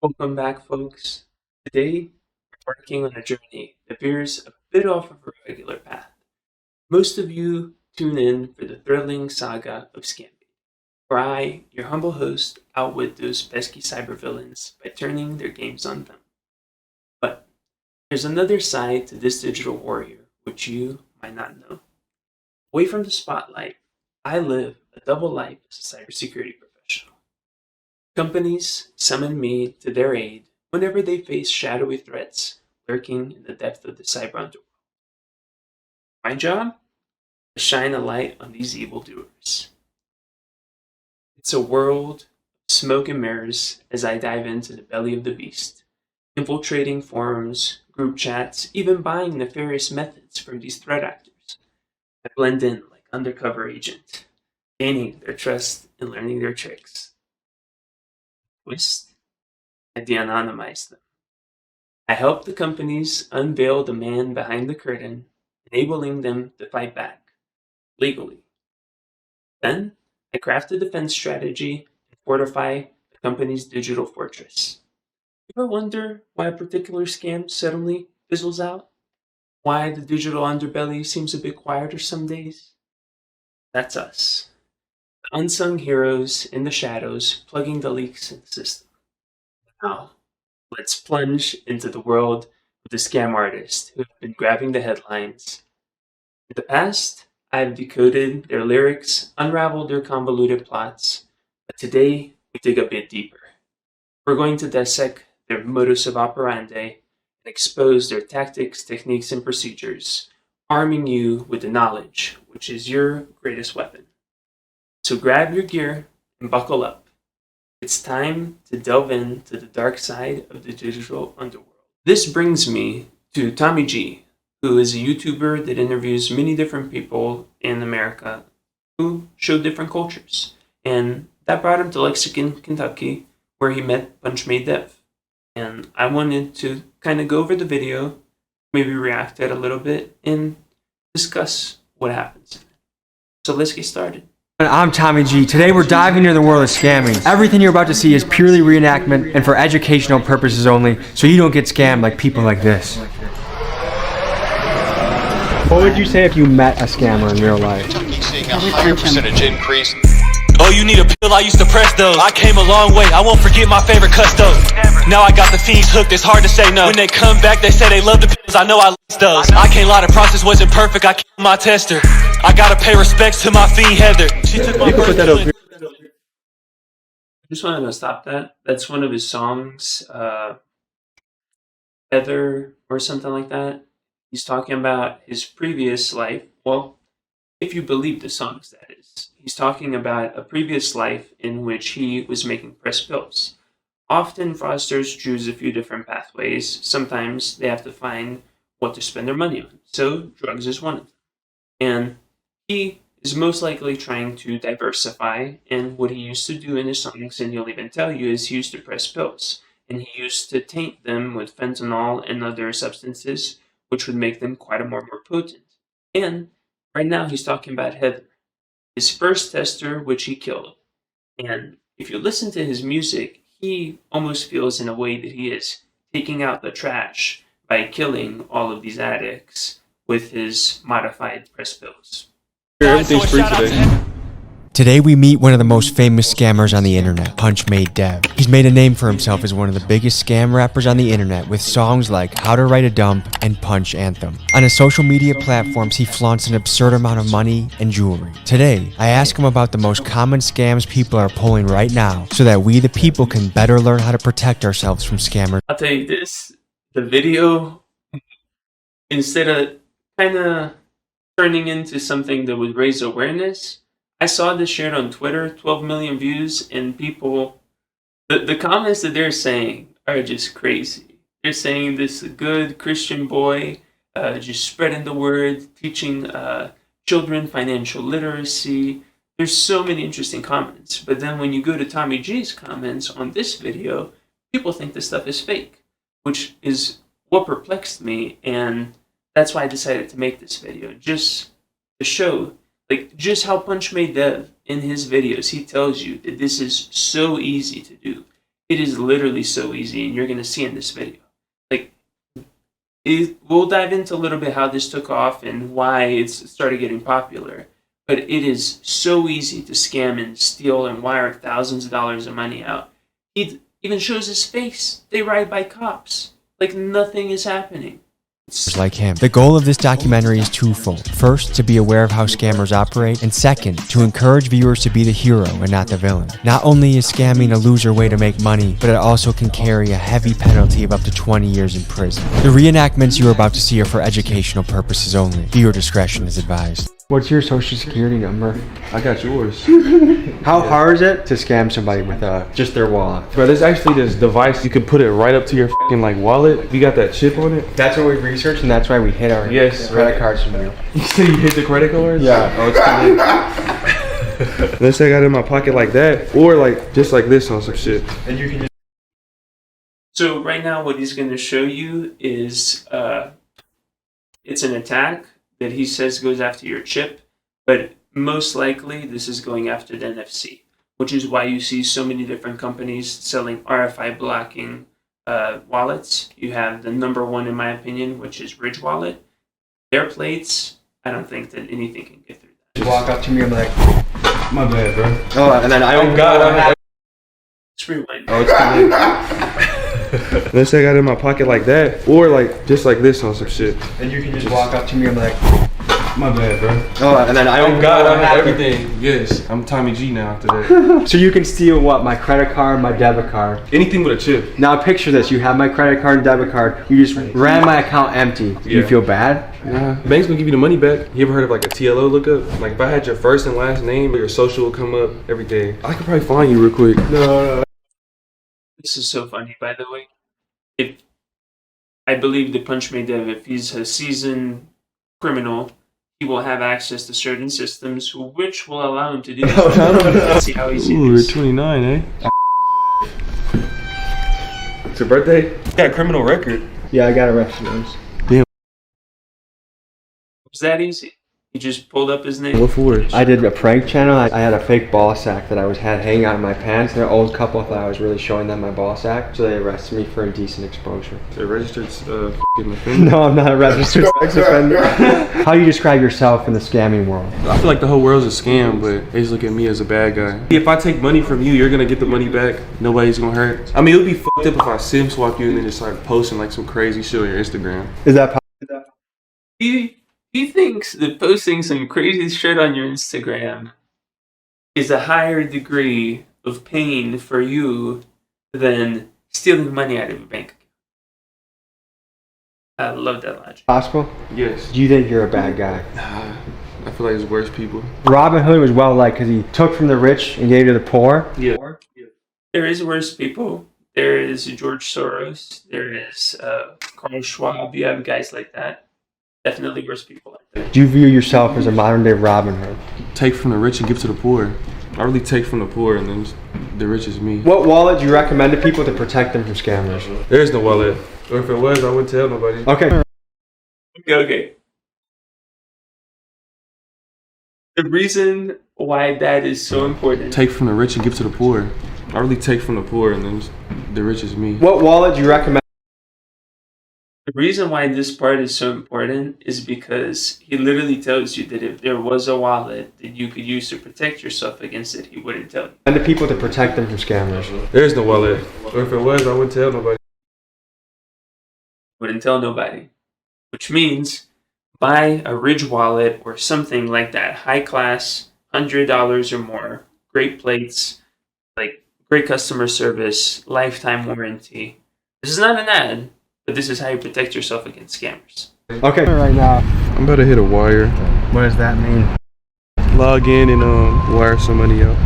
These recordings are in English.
Welcome back, folks. Today, we're embarking on a journey that veers a bit off of a regular path. Most of you tune in for the thrilling saga of scamming, where I, your humble host, outwit those pesky cybervillains by turning their games on them. But there's another side to this digital warrior, which you might not know. Away from the spotlight, I live a double life as a cybersecurity professional. Companies summon me to their aid whenever they face shadowy threats lurking in the depth of the cyber underworld. My job? To shine a light on these evildoers. It's a world of smoke and mirrors as I dive into the belly of the beast, infiltrating forums, group chats, even buying nefarious methods from these threat actors. I blend in like undercover agent, gaining their trust and learning their tricks. Twist, I de-anonymize them. I help the companies unveil the man behind the curtain, enabling them to fight back, legally. Then, I craft a defense strategy and fortify the company's digital fortress. You ever wonder why a particular scam suddenly fizzles out? Why the digital underbelly seems a bit quieter some days? That's us. The unsung heroes in the shadows plugging the leaks in the system. Now, let's plunge into the world of the scam artists who have been grabbing the headlines. In the past, I've decoded their lyrics, unraveled their convoluted plots, but today we dig a bit deeper. We're going to dissect their modus operandi and expose their tactics, techniques, and procedures, arming you with the knowledge, which is your greatest weapon. So grab your gear and buckle up. It's time to delve into the dark side of the digital underworld. This brings me to Tommy G, who is a YouTuber that interviews many different people in America who show different cultures. And that brought him to Lexington, Kentucky, where he met Punchmade Dev. And I wanted to kind of go over the video, maybe react to it a little bit, and discuss what happens. So let's get started. I'm Tommy G. Today we're diving into the world of scamming. Everything you're about to see is purely reenactment and for educational purposes only, so you don't get scammed like people like this. What would you say if you met a scammer in real life? Seeing a higher percentage increase. Oh, you need a pill? I used to press those. I came a long way. I won't forget my favorite custos. Now I got the fiends hooked. It's hard to say no. When they come back, they say they love the pills. I know I list those. I can't lie, the process wasn't perfect. I killed my tester. I gotta pay respects to my fiend Heather. She took my Put that over. I just wanted to stop that. That's one of his songs, Heather or something like that. He's talking about his previous life. Well, if you believe the songs, that is. He's talking about a previous life in which he was making press pills. Often fraudsters choose a few different pathways. Sometimes they have to find what to spend their money on. So drugs is one of them. And he is most likely trying to diversify, and what he used to do in his songs, and he'll even tell you, is he used to press pills. And he used to taint them with fentanyl and other substances, which would make them quite a more potent. And right now he's talking about Heather, his first tester, which he killed. And if you listen to his music, he almost feels in a way that he is taking out the trash by killing all of these addicts with his modified press pills. Everything's free today. Today we meet one of the most famous scammers on the internet, Punchmade Dev. He's made a name for himself as one of the biggest scam rappers on the internet with songs like How to Write a Dump and Punch Anthem. On his social media platforms, he flaunts an absurd amount of money and jewelry. Today, I ask him about the most common scams people are pulling right now so that we the people can better learn how to protect ourselves from scammers. I'll tell you this, the video, instead of kind of turning into something that would raise awareness, I saw this shared on Twitter, 12 million views, and people, the comments that they're saying are just crazy. They're saying this good Christian boy, just spreading the word, teaching children financial literacy. There's so many interesting comments. But then when you go to Tommy G's comments on this video, people think this stuff is fake, which is what perplexed me, and that's why I decided to make this video, just to show just how Punchmade Dev in his videos, he tells you that this is so easy to do. It is literally so easy, and you're going to see in this video. Like, we'll dive into a little bit how this took off and why it's started getting popular. But it is so easy to scam and steal and wire thousands of dollars of money out. He even shows his face. They ride by cops. Like nothing is happening. Like him. The goal of this documentary is twofold. First, to be aware of how scammers operate, and second, to encourage viewers to be the hero and not the villain. Not only is scamming a loser way to make money, but it also can carry a heavy penalty of up to 20 years in prison. The reenactments you are about to see are for educational purposes only. Viewer discretion is advised. What's your social security number? I got yours. How hard is it to scam somebody with just their wallet? Bro, there's actually this device you can put it right up to your fucking like wallet. You got that chip on it. That's what we researched, and that's why we hit our credit cards from you. You said you hit the credit cards? Yeah. Oh, it's good. Let's say I got it in my pocket like that, or like just like this on some shit. And you can just. So right now, what he's going to show you is it's an attack that he says goes after your chip, but most likely this is going after the NFC, which is why you see so many different companies selling RFI blocking wallets. You have the number one, in my opinion, which is Ridge Wallet. Their plates, I don't think that anything can get through that. You walk up to me, I'm like, My bad, bro. oh, and then I Oh God, Let's rewind. Oh, it's good. Let's say I got it in my pocket like that, or like just like this on some shit. And you can just walk up to me, I'm like, My bad, bro. oh, and then I Oh God, I have everything. Yes, I'm Tommy G now after that. So you can steal what? My credit card, my debit card. Anything with a chip. Now picture this: you have my credit card and debit card. You just ran my account empty. Do you Yeah. feel bad? Nah, the bank's gonna give you the money back. You ever heard of like a TLO lookup? Like if I had your first and last name, your social will come up, everything. I could probably find you real quick. No. This is so funny, by the way. If I believe the Punchmade Dev, if he's a seasoned criminal, he will have access to certain systems, which will allow him to do this. Let's see how easy Ooh, it you're is. 29, eh? It's your birthday? You got a criminal record. Yeah, I got arrested once. Was that easy? He just pulled up his name. What for? I did a prank channel. I had a fake ball sack that I had hanging out in my pants. Their old couple thought I was really showing them my ball sack, so they arrested me for indecent exposure. A registered f***ing offender. No, I'm not a registered sex offender. How do you describe yourself in the scamming world? I feel like the whole world's a scam, but they just look at me as a bad guy. If I take money from you, you're gonna get the money back. Nobody's gonna hurt. I mean, it would be fucked up if I sim swap you and then just start posting like some crazy shit on your Instagram. Is that possible? He thinks that posting some crazy shit on your Instagram is a higher degree of pain for you than stealing money out of a bank account. I love that logic. Possible? Yes. Do you think you're a bad guy? I feel like it's worse people. Robin Hood was well liked because he took from the rich and gave to the poor. Yeah. There is worse people. There is George Soros. There is Carl Schwab. You have guys like that. Definitely worse people like that. Do you view yourself as a modern day Robin Hood? Take from the rich and give to the poor. I really take from the poor and then the rich is me. What wallet do you recommend to people to protect them from scammers? There is no wallet. Or if it was, I wouldn't tell nobody. Okay. Okay. The reason why that is so important. Take from the rich and give to the poor. I really take from the poor and then the rich is me. What wallet do you recommend? The reason why this part is so important is because he literally tells you that if there was a wallet that you could use to protect yourself against it, he wouldn't tell you. And to people to protect them from scammers. There is no wallet. Or if it was, I wouldn't tell nobody. Wouldn't tell nobody. Which means buy a Ridge wallet or something like that. High class, $100 or more. Great plates, like great customer service, lifetime warranty. This is not an ad, but this is how you protect yourself against scammers. Okay. Right now. I'm about to hit a wire. What does that mean? Log in and wire some money out.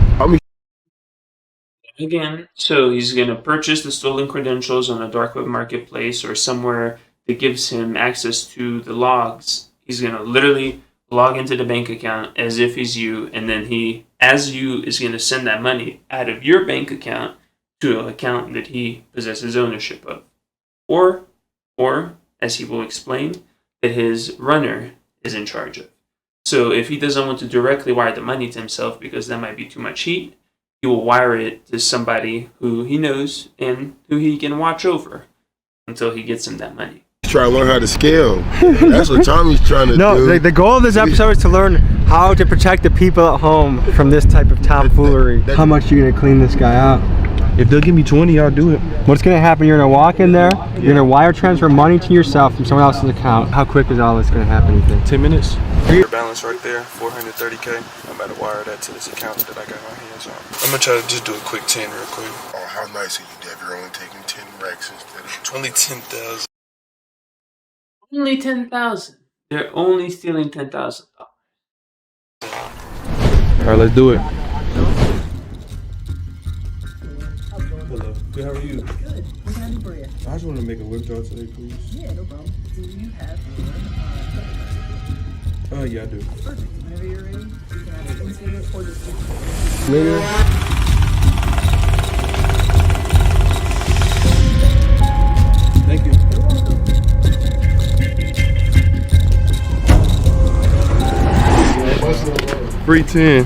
Again, so he's going to purchase the stolen credentials on a dark web marketplace or somewhere that gives him access to the logs. He's going to literally log into the bank account as if he's you, and then he, as you, is going to send that money out of your bank account to an account that he possesses ownership of. Or, as he will explain, that his runner is in charge of. So if he doesn't want to directly wire the money to himself because that might be too much heat, he will wire it to somebody who he knows and who he can watch over until he gets him that money. Try to learn how to scale. That's what Tommy's trying to do. No, the goal of this episode is to learn how to protect the people at home from this type of tomfoolery. How much are you gonna clean this guy out? If they'll give me 20, I'll do it. What's gonna happen? You're gonna walk in there, you're gonna wire transfer money to yourself from someone else's account. How quick is all this gonna happen, you think? 10 minutes. Your balance right there, 430K. I'm about to wire that to this account that I got my hands on. I'm gonna try to just do a quick 10 real quick. Oh, how nice of you, Dev. You're only taking 10 racks instead of... Only 10,000. Only 10,000. They're only stealing $10,000. All right, let's do it. Hello. Good, how are you? Good. What can I do for you? I just want to make a withdrawal today, please. Yeah, no problem. Do you have your Yeah, I do. perfect. Whenever you're ready, you can either insert it or just Thank you. You're welcome. 310.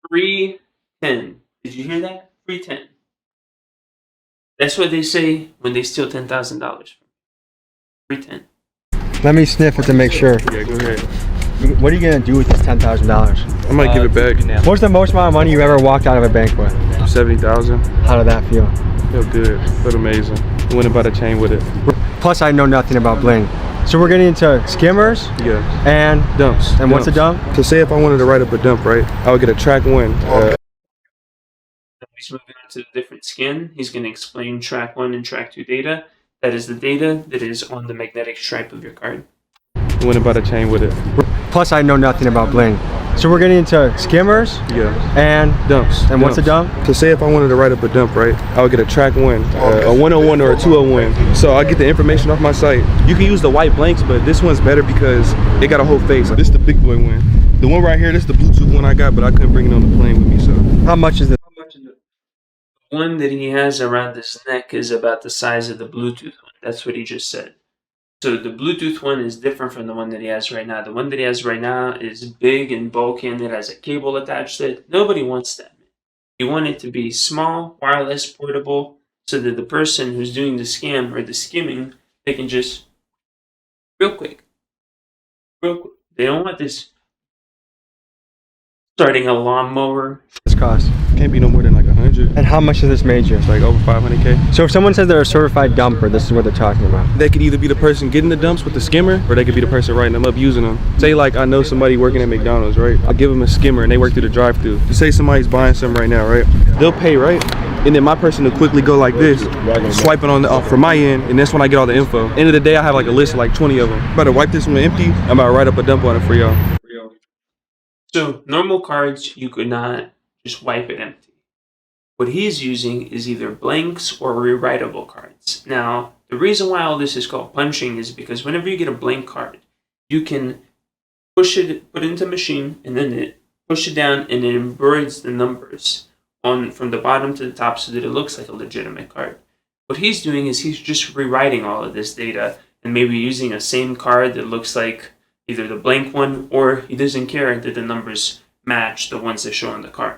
310. Did you hear that? 310. That's what they say when they steal $10,000. 310. Let me sniff it to make sure. Yeah, go ahead. What are you gonna do with this $10,000? I might give it back. What's the most amount of money you ever walked out of a bank with? 70,000. How did that feel? Feel good. Feel amazing. Went about a chain with it. Plus, I know nothing about bling. So we're getting into skimmers Yeah. and Dumps. And what's a dump? So say if I wanted to write up a dump, right? I would get a track one. He's moving on to the different skin. He's going to explain track 1 and track 2 data. That is the data that is on the magnetic stripe of your card. Went about a chain with it. Plus, I know nothing about bling. So we're getting into skimmers Yeah. and Dumps. And what's a dump? So say if I wanted to write up a dump, right? I would get a track one, a 101 or a 201. So I get the information off my site. You can use the white blanks, but this one's better because it got a whole face. This is the big boy one. The one right here, this is the Bluetooth one I got, but I couldn't bring it on the plane with me, so. How much is this? The one that he has around his neck is about the size of the Bluetooth one. That's what he just said. So the Bluetooth one is different from the one that he has right now. The one that he has right now is big and bulky and it has a cable attached to it. Nobody wants that. You want it to be small, wireless, portable, so that the person who's doing the scam or the skimming, they can just, real quick. They don't want this starting a lawnmower. This cost? Can't be no more than like 100. And how much has this made you? It's like over 500K. So if someone says they're a certified dumper, this is what they're talking about. They could either be the person getting the dumps with the skimmer, or they could be the person writing them up using them. Say like I know somebody working at McDonald's, right? I'll give them a skimmer and they work through the drive-thru. Say somebody's buying something right now, right? They'll pay, right? And then my person will quickly go like this, swipe it on the from my end, and that's when I get all the info. End of the day, I have like a list of like 20 of them. I'm about to wipe this one empty. I'm about to write up a dump on it for y'all. So normal cards, you could not just wipe it empty. What he's using is either blanks or rewritable cards. Now, the reason why all this is called punching is because whenever you get a blank card, you can push it, put it into a machine, and then it push it down, and it embroids the numbers on from the bottom to the top so that it looks like a legitimate card. What he's doing is he's just rewriting all of this data and maybe using a same card that looks like either the blank one, or he doesn't care that the numbers match the ones that show on the card.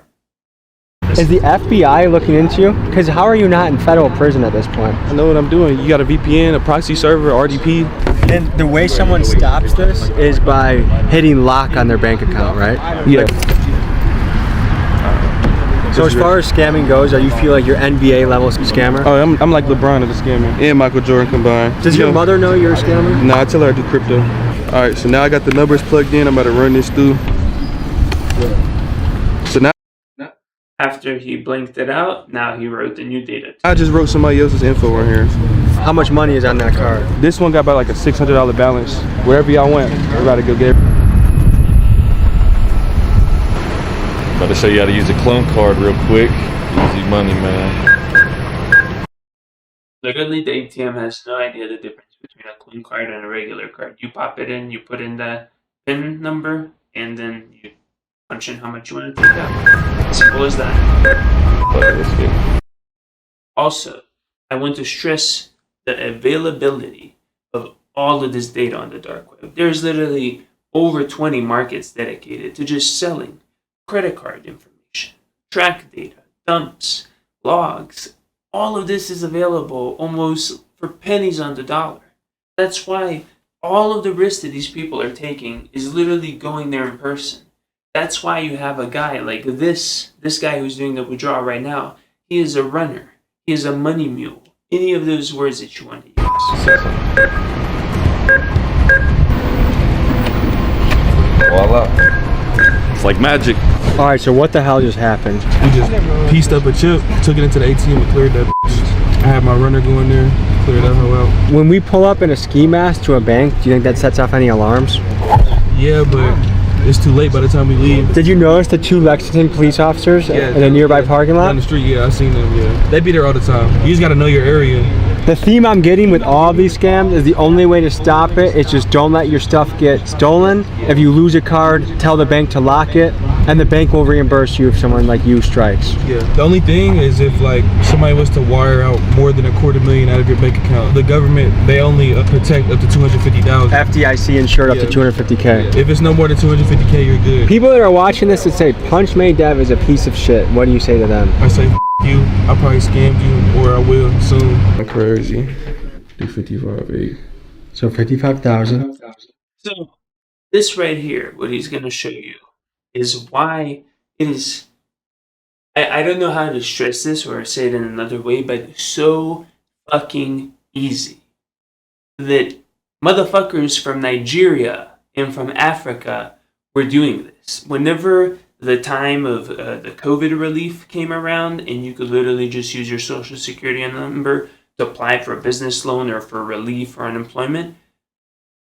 Is the FBI looking into you? Because how are you not in federal prison at this point? I know what I'm doing. You got a VPN, a proxy server, RDP. And the way someone stops this is by hitting lock on their bank account, right? Yeah. So as far as scamming goes, you feel like you're NBA level scammer? Oh, I'm like LeBron of the scamming and Michael Jordan combined. Does your mother know you're a scammer? Nah, I tell her I do crypto. All right, so now I got the numbers plugged in. I'm about to run this through. So now, After he blinked it out, now he wrote the new data. I just wrote somebody else's info right here. How much money is on that card? This one got about like a $600 balance. Wherever y'all went, we're about to go get it. About to show you how to use a clone card real quick. Easy money, man. Literally, the ATM has no idea the difference between a clone card and a regular card. You pop it in, you put in the PIN number, and then you punch in how much you want to take out. Simple as that. Okay, let's get Also, I want to stress the availability of all of this data on the dark web. There's literally over 20 markets dedicated to just selling credit card information, track data, dumps, logs. All of this is available almost for pennies on the dollar. That's why all of the risk that these people are taking is literally going there in person. That's why you have a guy like this guy who's doing the withdrawal right now. He is a runner. He is a money mule. Any of those words that you want to use. Voila. It's like magic. All right, so what the hell just happened? We just pieced up a chip, took it into the ATM, and cleared that. I had my runner go in there, clear that hoe out. When we pull up in a ski mask to a bank, do you think that sets off any alarms? Yeah, but it's too late by the time we leave. Did you notice the 2 Lexington police officers in a nearby parking lot? Down the street, yeah, I seen them, yeah. They be there all the time. You just gotta know your area. The theme I'm getting with all these scams is the only way to stop it is just don't let your stuff get stolen. If you lose a card, tell the bank to lock it, and the bank will reimburse you if someone like you strikes. Yeah. The only thing is if like somebody was to wire out more than $250,000 out of your bank account, the government, they only protect up to $250,000. FDIC insured up to 250K. Yeah. If it's no more than 250K, you're good. People that are watching this that say Punchmade Dev is a piece of shit, what do you say to them? I say you, I probably scammed you, or I will soon. Crazy. Do 55.8. So 55,000. So this right here, what he's going to show you, is why it is. I don't know how to stress this or say it in another way, but it's so fucking easy that motherfuckers from Nigeria and from Africa were doing this. Whenever the time of the COVID relief came around, and you could literally just use your social security number to apply for a business loan or for relief or unemployment,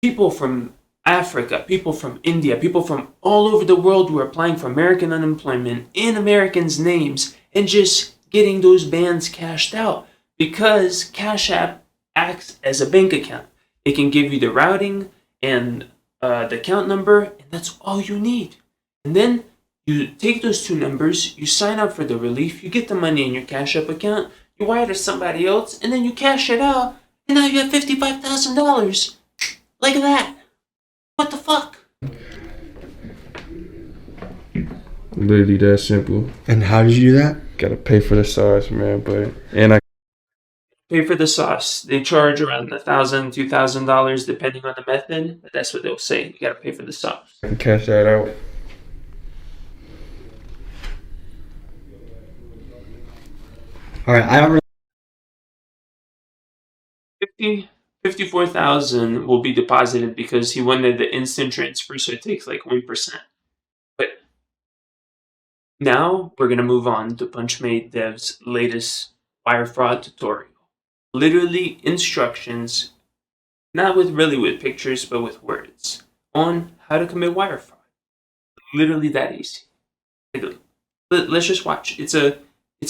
people from Africa, people from India, people from all over the world were applying for American unemployment in Americans' names and just getting those bans cashed out because Cash App acts as a bank account. It can give you the routing and the account number, and that's all you need. And then you take those 2 numbers, you sign up for the relief, you get the money in your Cash App account, you wire to somebody else, and then you cash it out, and now you have $55,000. Like that. What the fuck? Literally that simple. And how did you do that? Gotta pay for the sauce, man, and I Pay for the sauce. They charge around $1,000, $2,000 depending on the method, but that's what they'll say. You gotta pay for the sauce. can cash that out. All right, I don't really. 54,000 will be deposited because he wanted the instant transfer, so it takes like 1%. But now we're gonna move on to Punchmade Dev's latest wire fraud tutorial. Literally instructions, not with pictures, but with words on how to commit wire fraud. Literally that easy. Let's just watch. It's a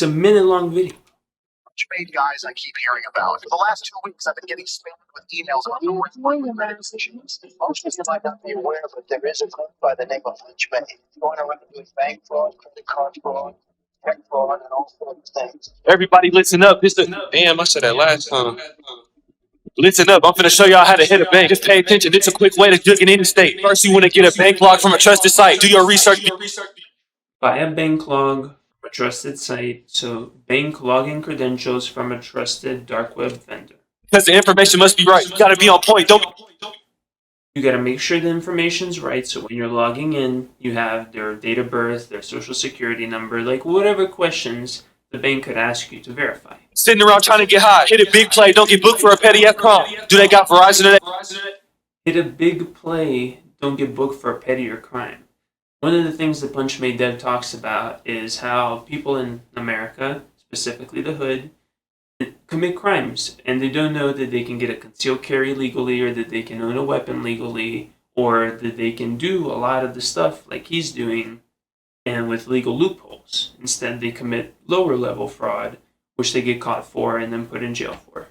minute-long video. Punchmade guys I keep hearing about. For the last 2 weeks, I've been getting spammed with emails about the decisions. Most of you might not be aware, but there is a group by the name of Punchmade going around doing bank fraud, credit card fraud, tech fraud, and all sorts of things. Everybody listen up. Damn, I said that last time. Listen up. I'm finna show y'all how to hit a bank. Just pay attention. It's a quick way to get in any state. First, you want to get a bank log from a trusted site. Do your research. Buy a bank log from a trusted site, so bank login credentials from a trusted dark web vendor. Because the information must be right. You gotta be on point. You gotta make sure the information's right, so when you're logging in, you have their date of birth, their social security number, like whatever questions the bank could ask you to verify. Sitting around trying to get high. Hit a big play. Don't get booked for a petty F crime. Do they got Verizon in it? Hit a big play, don't get booked for a pettier crime. One of the things that Punchmade Dev talks about is how people in America, specifically the hood, commit crimes, and they don't know that they can get a concealed carry legally, or that they can own a weapon legally, or that they can do a lot of the stuff like he's doing and with legal loopholes. Instead, they commit lower level fraud, which they get caught for and then put in jail for.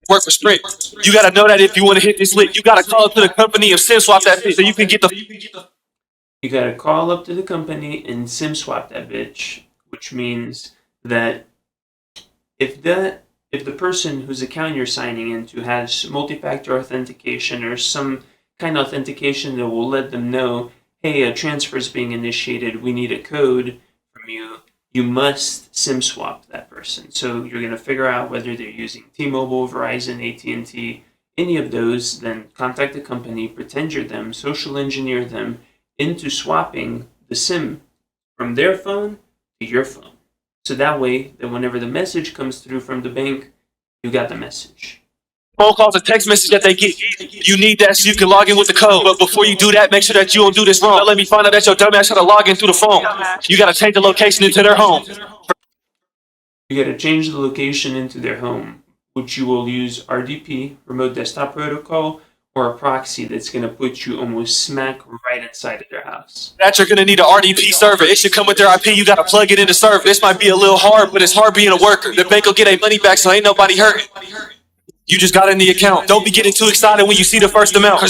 Work for Sprint. You gotta know that if you want to hit this lit, you gotta call up to the company and SIM swap that shit so you can get the. You gotta call up to the company and SIM swap that bitch, which means that if the person whose account you're signing into has multi-factor authentication or some kind of authentication that will let them know, hey, a transfer is being initiated, we need a code from you, you must SIM swap that person. So you're going to figure out whether they're using T-Mobile, Verizon, AT&T, any of those, then contact the company, pretend you're them, social engineer them into swapping the SIM from their phone to your phone. So that way, that whenever the message comes through from the bank, you got the message. Phone calls, a text message that they get. You need that so you can log in with the code. But before you do that, make sure that you don't do this wrong. Don't let me find out that your dumbass had to log in through the phone. You got to change the location into their home. You got to change the location into their home, which you will use RDP, Remote Desktop Protocol, or a proxy that's going to put you almost smack right inside of their house. That you're going to need an RDP server. It should come with their IP. You got to plug it in the server. This might be a little hard, but it's hard being a worker. The bank will get their money back, so ain't nobody hurting. You just got in the account. Don't be getting too excited when you see the first amount.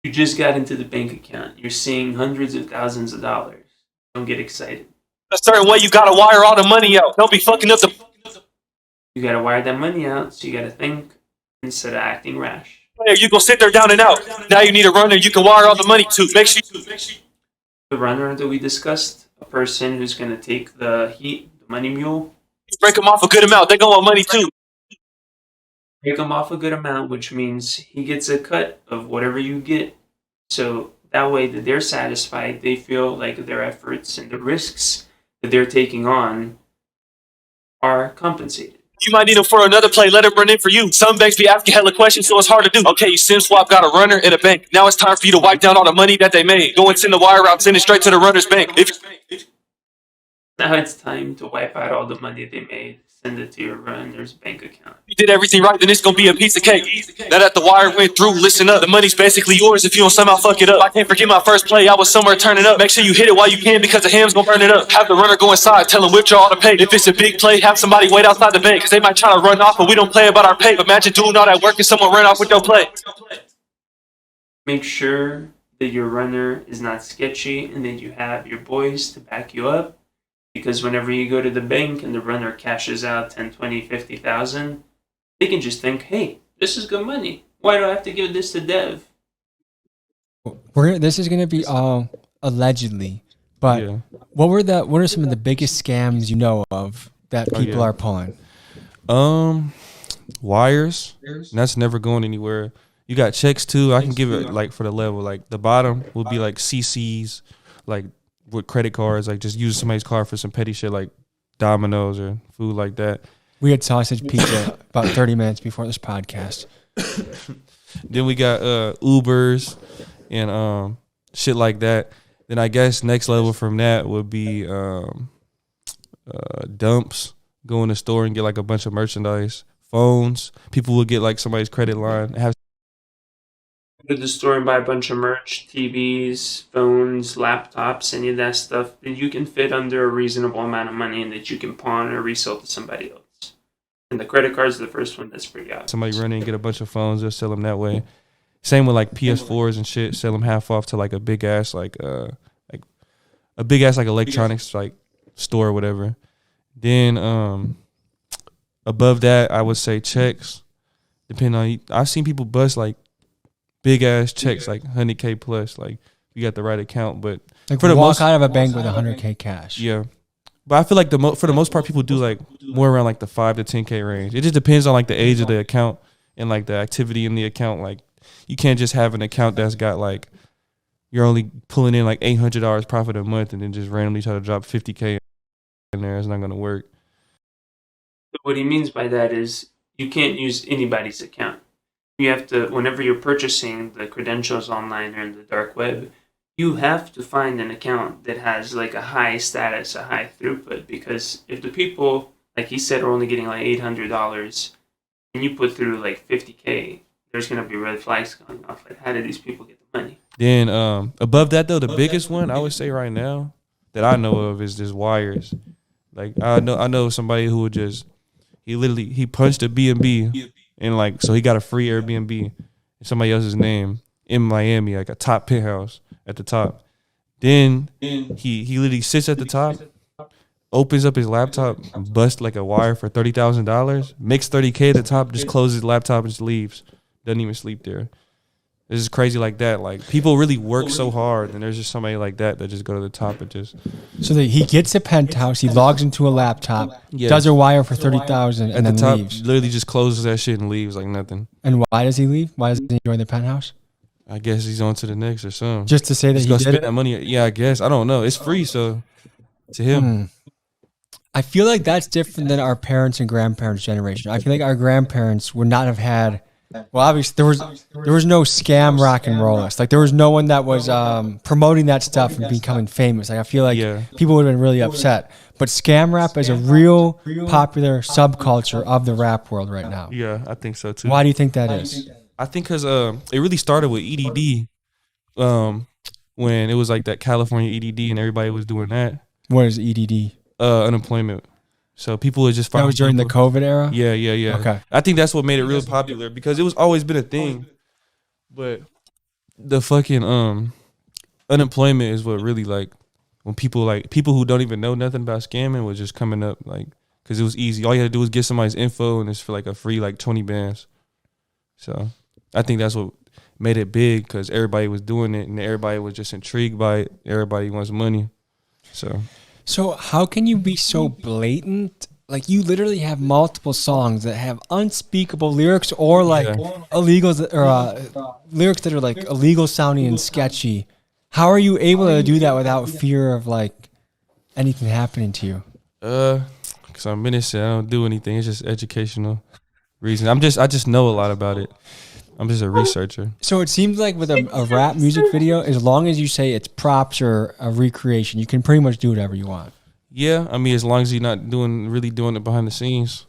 You just got into the bank account. You're seeing hundreds of thousands of dollars. Don't get excited. A certain way you got to wire all the money out. Don't be fucking up the... You got to wire that money out, so you got to think instead of acting rash. You go sit there down and out. Now you need a runner you can wire all the money to. Make sure The runner that we discussed, a person who's going to take the heat, the money mule, you break them off a good amount. They go on money too. break him off a good amount, which means he gets a cut of whatever you get. So that way that they're satisfied, they feel like their efforts and the risks that they're taking on are compensated. You might need him for another play. Let him run in for you. Some banks be asking hella questions, so it's hard to do. Okay, you SIM swap got a runner in a bank. Now it's time for you to wipe down all the money that they made. Go and send the wire out, send it straight to the runner's bank. Now it's time to wipe out all the money they made. Send it to your runner's bank account. You did everything right, then it's gonna be a piece of cake. Now that the wire went through, listen up. The money's basically yours if you don't somehow fuck it up. I can't forget my first play. I was somewhere turning up. Make sure you hit it while you can because the ham's gonna burn it up. Have the runner go inside, tell him withdraw all the pay. If it's a big play, have somebody wait outside the bank because they might try to run off, but we don't play about our pay. Imagine doing all that work and someone run off with your play. Make sure that your runner is not sketchy and that you have your boys to back you up. Because whenever you go to the bank and the runner cashes out 10, 20, 50,000, they can just think, hey, this is good money. Why do I have to give this to Dev? This is going to be all allegedly, but Yeah. what are some of the biggest scams you know of that people are pulling? Wires. That's never going anywhere. You got checks too. I can give it like for the level. Like the bottom would be like CCs, like with credit cards, like just use somebody's card for some petty shit like Domino's or food like that. We had sausage pizza about 30 minutes before this podcast. Then we got Ubers and shit like that. Then I guess next level from that would be dumps. Go in the store and get like a bunch of merchandise. Phones. People will get like somebody's credit line. Go to the store and buy a bunch of merch, TVs, phones, laptops, any of that stuff that you can fit under a reasonable amount of money and that you can pawn or resell to somebody else. And the credit card is the first one that's pretty obvious. Somebody run in and get a bunch of phones, they'll sell them that way. Same with like PS4s and shit, sell them half off to like a big ass like electronics like store or whatever. Then above that I would say checks. Depending on I've seen people bust like big ass checks like 100K plus, like you got the right account, but like for the walk out of a bank with 100K cash. Yeah, but I feel like for the most part people do like more around like the 5 to 10K range. It just depends on like the age of the account and like the activity in the account. Like you can't just have an account that's got like you're only pulling in like $800 profit a month and then just randomly try to drop 50K in there. It's not gonna work. What he means by that is you can't use anybody's account. You have to, whenever you're purchasing the credentials online or in the dark web, you have to find an account that has like a high status, a high throughput. Because if the people, like he said, are only getting like $800 and you put through like 50K, there's going to be red flags going off. Like, how did these people get the money? Then above that though, the biggest one I would say right now that I know of is just wires. Like I know somebody who would just he punched a B&B and like so he got a free Airbnb in somebody else's name in Miami, like a top penthouse at the top. Then he literally sits at the top, opens up his laptop, busts like a wire for $30,000, makes $30K at the top, just closes his laptop and just leaves. Doesn't even sleep there. It's just crazy like that. Like people really work so hard, and there's just somebody like that just go to the top and just. So that he gets a penthouse, he logs into a laptop, Yeah. does a wire for 30,000, At and the then top, leaves. literally just closes that shit and leaves like nothing. And why does he leave? Why does he enjoy the penthouse? I guess he's on to the next or something. Just to say that He's he gonna did spend it? that money. Yeah, I guess. I don't know. It's free, so to him. I feel like that's different than our parents' and grandparents' generation. I feel like our grandparents would not have had. Well, obviously there was no scam rock and rollist. Like there was no one that was promoting that stuff and becoming famous. Like I feel like people would have been really upset. But scam rap is a real popular subculture of the rap world right now. Yeah, I think so too. Why do you think that is? I think because it really started with EDD, when it was like that California EDD and everybody was doing that. What is EDD? Unemployment. So people would just find. That was during the COVID era? Yeah. Okay. I think that's what made it real popular because it was always been a thing, but the fucking unemployment is what really like when people who don't even know nothing about scamming was just coming up like because it was easy. All you had to do was get somebody's info and it's for like a free like 20 bands. So I think that's what made it big because everybody was doing it and everybody was just intrigued by it. Everybody wants money, so. So how can you be so blatant? Like you literally have multiple songs that have unspeakable lyrics or like illegals or lyrics that are like illegal sounding and sketchy. How are you able to do that without fear of like anything happening to you? Because I'm innocent. I don't do anything. It's just educational reasons. I just know a lot about it. I'm just a researcher. So it seems like with a rap music video, as long as you say it's props or a recreation, you can pretty much do whatever you want. Yeah, I mean, as long as you're not really doing it behind the scenes.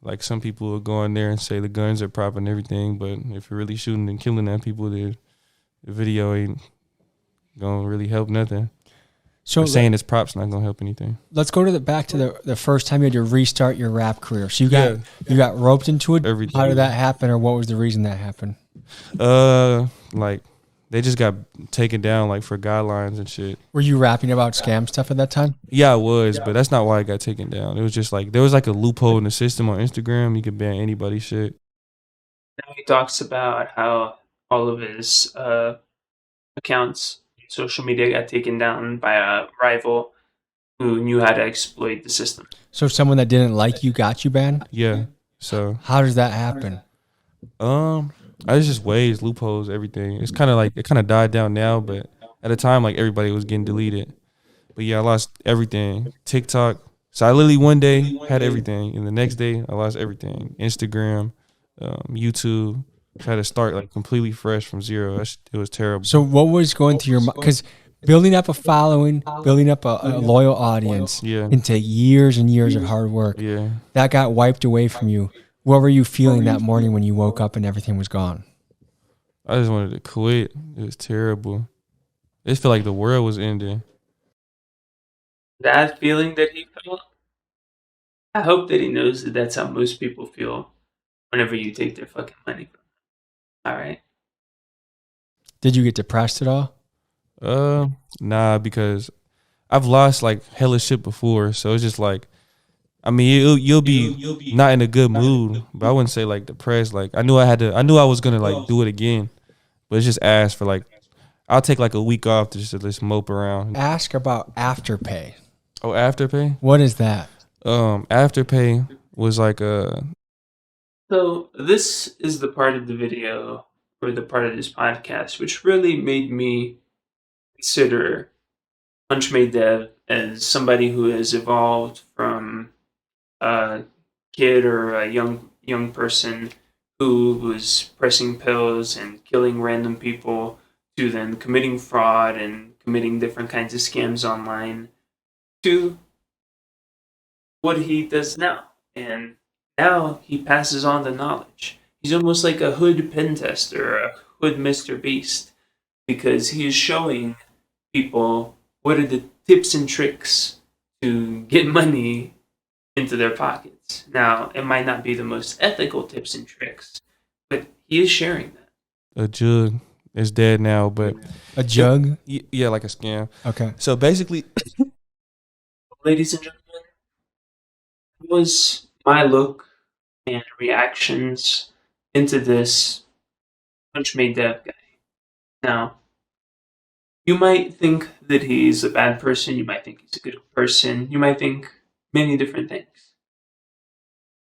Like some people will go in there and say the guns are prop and everything, but if you're really shooting and killing that people, the video ain't gonna really help nothing. So saying it's props not gonna help anything. Let's go to back to the first time you had to restart your rap career. So you got roped into it. Everything. How did that happen, or what was the reason that happened? Like they just got taken down like for guidelines and shit. Were you rapping about scam stuff at that time? Yeah, I was, but that's not why I got taken down. It was just like there was like a loophole in the system on Instagram. You could ban anybody's shit. Now he talks about how all of his accounts, social media, got taken down by a rival who knew how to exploit the system. So someone that didn't like you got you banned? Yeah. So how does that happen? It's just ways, loopholes, everything. It's kind of like it kind of died down now, but at the time, like everybody was getting deleted. But yeah, I lost everything. TikTok. So I literally one day had everything, and the next day I lost everything. Instagram, YouTube. I had to start like completely fresh from zero. It was terrible. So what was going through your mind? Because building up a following, building up a loyal audience can take years and years of hard work. Yeah. That got wiped away from you. What were you feeling that morning when you woke up and everything was gone? I just wanted to quit. It was terrible. It felt like the world was ending. That feeling that he felt, I hope that he knows that that's how most people feel whenever you take their fucking money from them. All right? Did you get depressed at all? Nah, because I've lost like hella shit before, so it's just like, I mean, you'll be not in a good mood, but I wouldn't say like depressed. Like I knew I was gonna like do it again, but it's just asked for like, I'll take like a week off to just mope around. Ask about Afterpay. Oh, Afterpay? What is that? Afterpay was like So this is the part of the video or the part of this podcast which really made me consider Punchmade Dev as somebody who has evolved from a kid or a young person who was pressing pills and killing random people to then committing fraud and committing different kinds of scams online to what he does now. And now he passes on the knowledge. He's almost like a hood pen tester, a hood Mr. Beast, because he is showing people what are the tips and tricks to get money into their pockets. Now, it might not be the most ethical tips and tricks, but he is sharing that. a jug. It's dead now, but a jug? Yeah, like a scam. Okay. So basically, ladies and gentlemen, it was my look and reactions into this Punchmade Dev guy. Now, you might think that he's a bad person, you might think he's a good person, you might think many different things.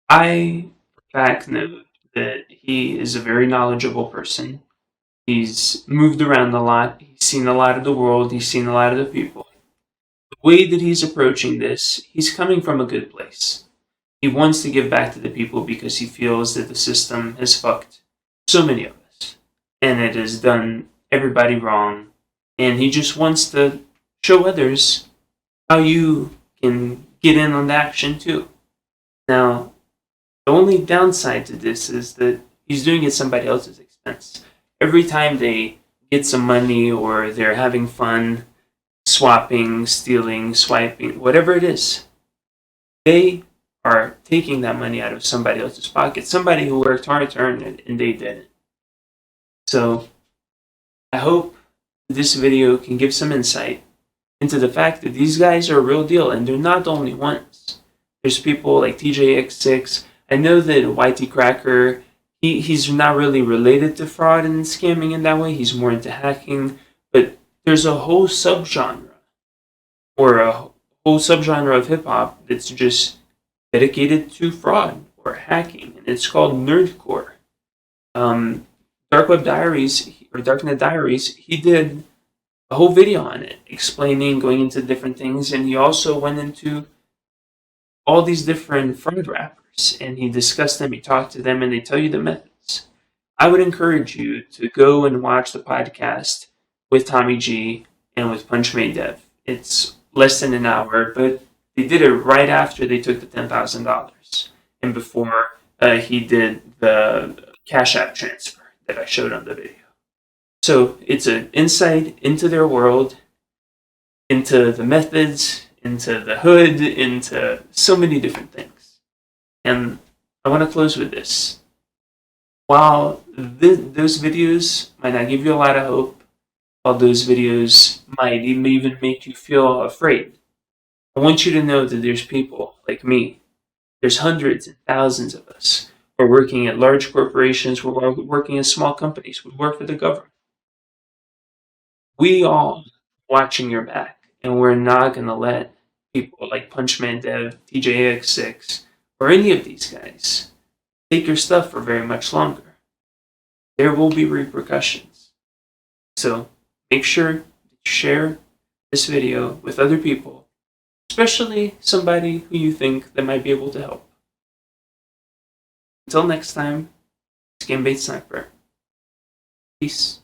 I, in fact, know that he is a very knowledgeable person. He's moved around a lot, he's seen a lot of the world, he's seen a lot of the people. The way that he's approaching this, he's coming from a good place. He wants to give back to the people because he feels that the system has fucked so many of us. And it has done everybody wrong. And he just wants to show others how you can get in on the action too. Now, the only downside to this is that he's doing it at somebody else's expense. Every time they get some money or they're having fun, swapping, stealing, swiping, whatever it is, they are taking that money out of somebody else's pocket, somebody who worked hard to earn it and they didn't. So I hope this video can give some insight into the fact that these guys are a real deal and they're not the only ones. There's people like TJX6. I know that YT Cracker, he's not really related to fraud and scamming in that way. He's more into hacking. But there's a whole subgenre or a whole subgenre of hip-hop that's just dedicated to fraud or hacking. And it's called nerdcore. Dark Web Diaries, or Darknet Diaries, he did a whole video on it, explaining, going into different things, and he also went into all these different fraud rappers, and he discussed them, he talked to them, and they tell you the methods. I would encourage you to go and watch the podcast with Tommy G and with Punchmade Dev. It's less than an hour, but they did it right after they took the $10,000 and before he did the Cash App transfer that I showed on the video. So it's an insight into their world, into the methods, into the hood, into so many different things. And I want to close with this. While those videos might not give you a lot of hope, while those videos might even make you feel afraid, I want you to know that there's people like me. There's hundreds and thousands of us. We're working at large corporations, we're working in small companies, we work for the government. We all watching your back, and we're not going to let people like Punchmade Dev, TJX6, or any of these guys take your stuff for very much longer. There will be repercussions. So make sure to share this video with other people, especially somebody who you think that might be able to help. Until next time, it's Game Bait Sniper. Peace.